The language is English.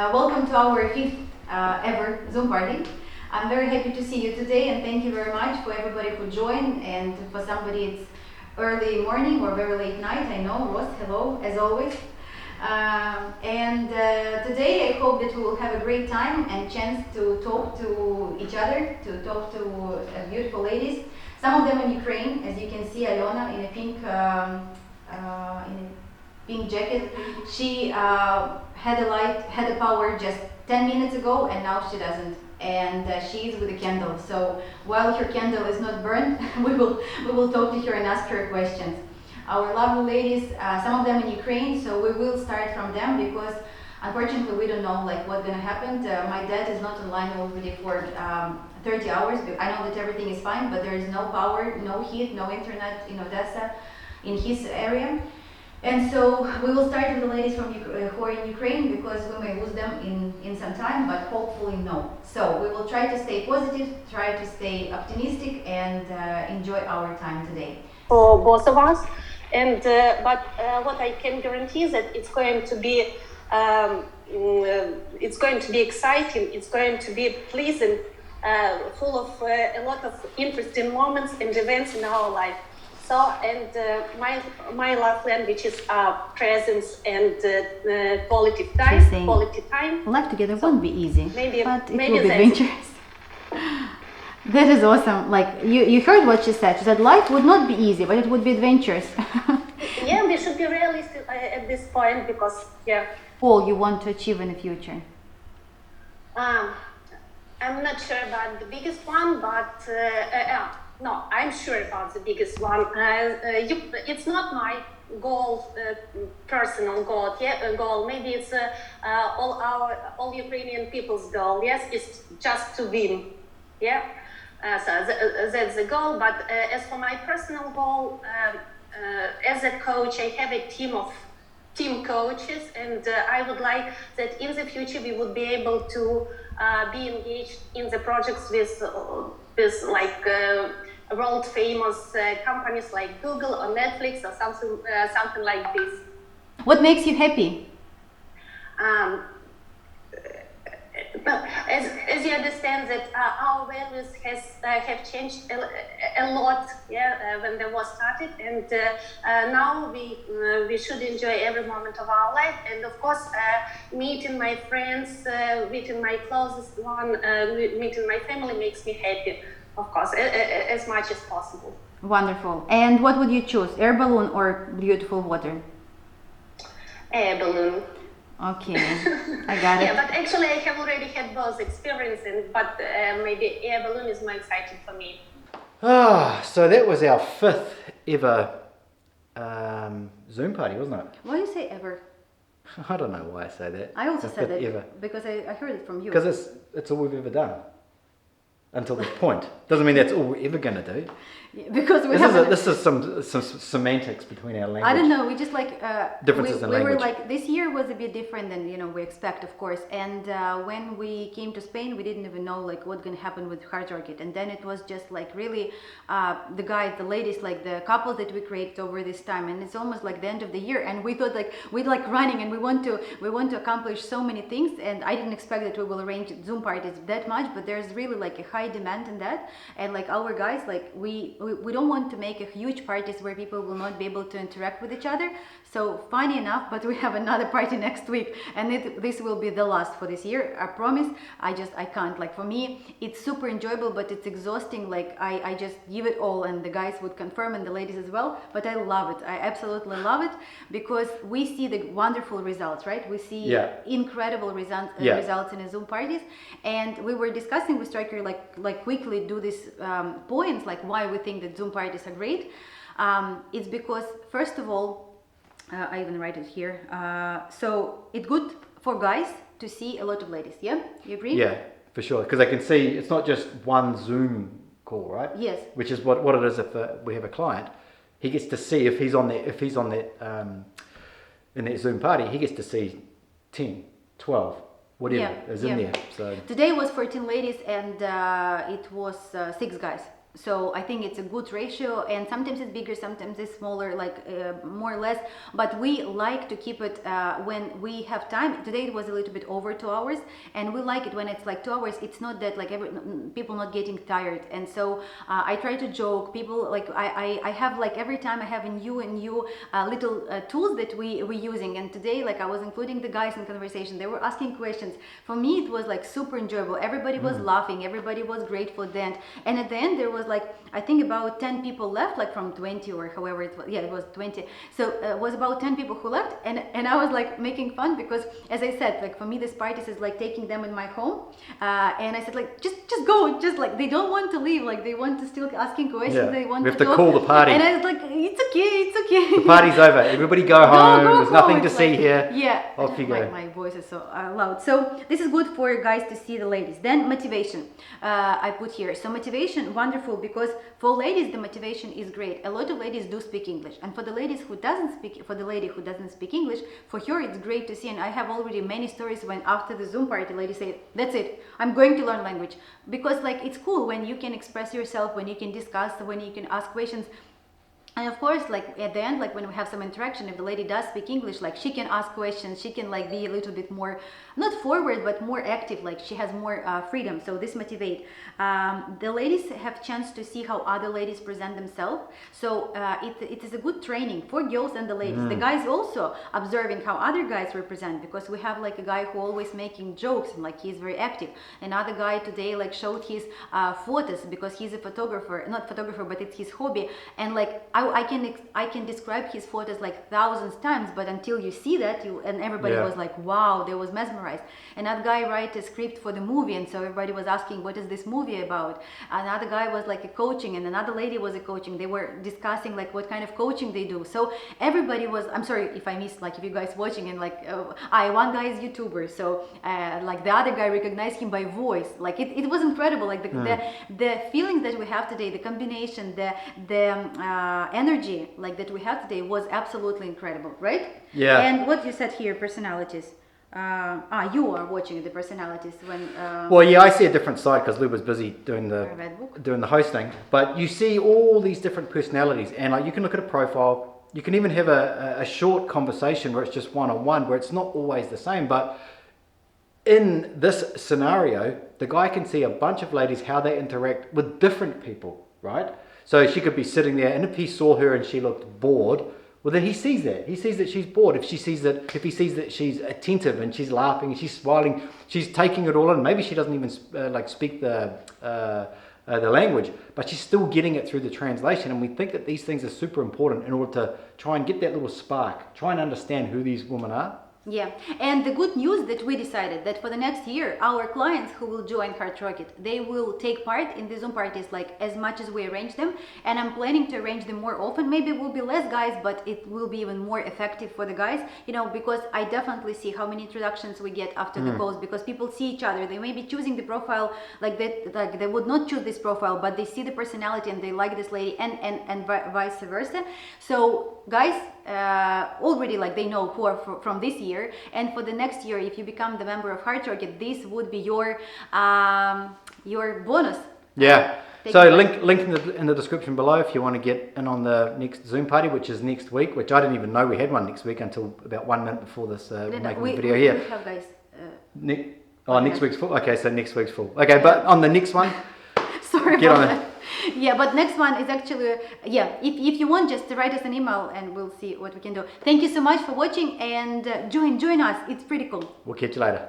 Welcome to our fifth ever Zoom party. I'm very happy to see you today, and thank you very much for everybody who joined, and for somebody it's early morning or very late night. I know, Ross, hello, as always. Today I hope that we will have a great time and chance to talk to each other, to talk to beautiful ladies. Some of them in Ukraine, as you can see, Alona in a pink jacket. She had a power just 10 minutes ago, and now she doesn't. And she's with a candle. So while her candle is not burned, we will talk to her and ask her questions. Our lovely ladies, some of them in Ukraine, so we will start from them because unfortunately we don't know what's gonna happen. My dad is not online already for 30 hours. I know that everything is fine, but there is no power, no heat, no internet in Odessa, in his area. And so we will start with the ladies from who are in Ukraine because we may lose them in some time, but hopefully no. So we will try to stay positive, try to stay optimistic, and enjoy our time today. For both of us, and but what I can guarantee is that it's going to be exciting. It's going to be pleasant, full of a lot of interesting moments and events in our life. So, and my love language is presence and quality time. Quality time. Life together won't be easy, maybe, but it will be adventurous. That is awesome. You heard what she said. She said life would not be easy, but it would be adventurous. Yeah, we should be realistic at this point because all you want to achieve in the future. I'm not sure about the biggest one, but no, I'm sure about the biggest one. It's not my goal, personal goal. Goal. Maybe it's all Ukrainian people's goal. Yes, it's just to win. Yeah, so that's the goal. But as for my personal goal, as a coach, I have a team coaches, and I would like that in the future we would be able to be engaged in the projects with world famous companies like Google or Netflix or something like this. What makes you happy? As you understand that our values have changed a lot, when the war started, and now we should enjoy every moment of our life, and of course meeting my friends, meeting my closest one, meeting my family makes me happy, of course, as much as possible. Wonderful. And what would you choose, air balloon or beautiful water? Air balloon. Okay, I got it. Yeah, but actually I have already had both experiences, but maybe air balloon is more exciting for me. So that was our fifth ever Zoom party, wasn't it? Why do you say ever? I don't know why I say that. I also said that ever. Because I heard it from you. Because it's all we've ever done. Until this point. Doesn't mean that's all we're ever going to do. Because this is some semantics between our language. I don't know. We just differences in language. We were this year was a bit different than we expect, of course. And when we came to Spain, we didn't even know what's gonna happen with Hard Rocket. And then it was just really the guys, the ladies, the couples that we created over this time. And it's almost like the end of the year. And we thought we'd running, and we want to accomplish so many things. And I didn't expect that we will arrange Zoom parties that much, but there's really a high demand in that. And our guys, we don't want to make a huge parties where people will not be able to interact with each other. So funny enough, but we have another party next week, and this will be the last for this year. I promise. I can't. For me, it's super enjoyable, but it's exhausting. I just give it all, and the guys would confirm, and the ladies as well. But I love it. I absolutely love it because we see the wonderful results, right? We see incredible results in the Zoom parties, and we were discussing with Stryker quickly do these points why we think that Zoom parties are great. It's because first of all, I even write it here. So it's good for guys to see a lot of ladies. Yeah, you agree? Yeah, for sure. Because they can see it's not just one Zoom call, right? Yes. Which is what it is. If we have a client, he gets to see if he's on that in that Zoom party, he gets to see 10, 12, whatever is in there. So today was 14 ladies and it was 6 guys. So I think it's a good ratio, and sometimes it's bigger, sometimes it's smaller, like more or less. But we like to keep it when we have time. Today it was a little bit over 2 hours, and we like it when it's like 2 hours. It's not that like people not getting tired, and so I try to joke. People like I have like every time I have a new little tools that we're using, and today like I was including the guys in conversation. They were asking questions. For me, it was like super enjoyable. Everybody was laughing. Everybody was grateful then, and at the end there was like I think about 10 people left, like from 20 or however it was. Yeah, it was 20. So it was about 10 people who left, and I was like making fun because, as I said, like for me this parties is like taking them in my home, and I said like just go, just like they don't want to leave, like they want to still asking questions. Yeah. They want We have to to talk. call the party. And I was like, it's okay. The party's over. Everybody go home. Go There's home. nothing to It's see like, here. Yeah. Off you go. My voice is so loud. So this is good for guys to see the ladies. Then motivation. I put here. So motivation, wonderful, because for ladies the motivation is great. A lot of ladies do speak English, and for the lady who doesn't speak English, for her it's great to see. And I have already many stories when after the Zoom party, ladies say, "That's it. I'm going to learn language," because like it's cool when you can express yourself, when you can discuss, when you can ask questions. And of course, like at the end, like when we have some interaction, if the lady does speak English, like she can ask questions, she can like be a little bit more, not forward, but more active, like she has more freedom. So this motivate. The ladies have chance to see how other ladies present themselves. So it is a good training for girls and the ladies. The guys also observing how other guys represent, because we have like a guy who always making jokes and like he's very active. Another guy today like showed his photos because he's a photographer, not photographer, but it's his hobby. And like I can describe his photos like thousands times, but until you see that, and everybody was like, wow, they was mesmerized. Another guy write a script for the movie, and so everybody was asking, what is this movie about? Another guy was like a coaching, and another lady was a coaching. They were discussing like what kind of coaching they do. So everybody was, I'm sorry if I missed, like if you guys watching, and like one guy is YouTuber, so like the other guy recognized him by voice. Like it was incredible. Like the feelings that we have today, the combination, the energy like that we have today was absolutely incredible, right? Yeah. And what you said here, personalities. You are watching the personalities when. Well, yeah, I see a different side because Luba's busy doing Red book. the hosting. But you see all these different personalities, and like you can look at a profile. You can even have a short conversation where it's just one-on-one, where it's not always the same. But in this scenario, the guy can see a bunch of ladies how they interact with different people, right? So she could be sitting there, and if he saw her and she looked bored, well, then he sees that. He sees that she's bored. If he sees that she's attentive and she's laughing and she's smiling, she's taking it all in. Maybe she doesn't even speak the language, but she's still getting it through the translation. And we think that these things are super important in order to try and get that little spark, try and understand who these women are. Yeah, and the good news that we decided that for the next year, our clients who will join Heart Rocket, they will take part in the Zoom parties like as much as we arrange them, and I'm planning to arrange them more often. Maybe it will be less guys, but it will be even more effective for the guys, you know, because I definitely see how many introductions we get after the calls, because people see each other. They may be choosing the profile like that, like they would not choose this profile, but they see the personality and they like this lady, and vice versa. So guys, already like they know who are from this year, and for the next year, if you become the member of Heart Rocket, this would be your bonus. Yeah. So link in the description below if you want to get in on the next Zoom party, which is next week, which I didn't even know we had one next week until about 1 minute before this making the video here. We have guys. Next week's full. Okay, so next week's full. Okay, but on the next one, sorry get about on that. Yeah, but next one is actually, if you want, just write us an email and we'll see what we can do. Thank you so much for watching, and join us. It's pretty cool. We'll catch you later.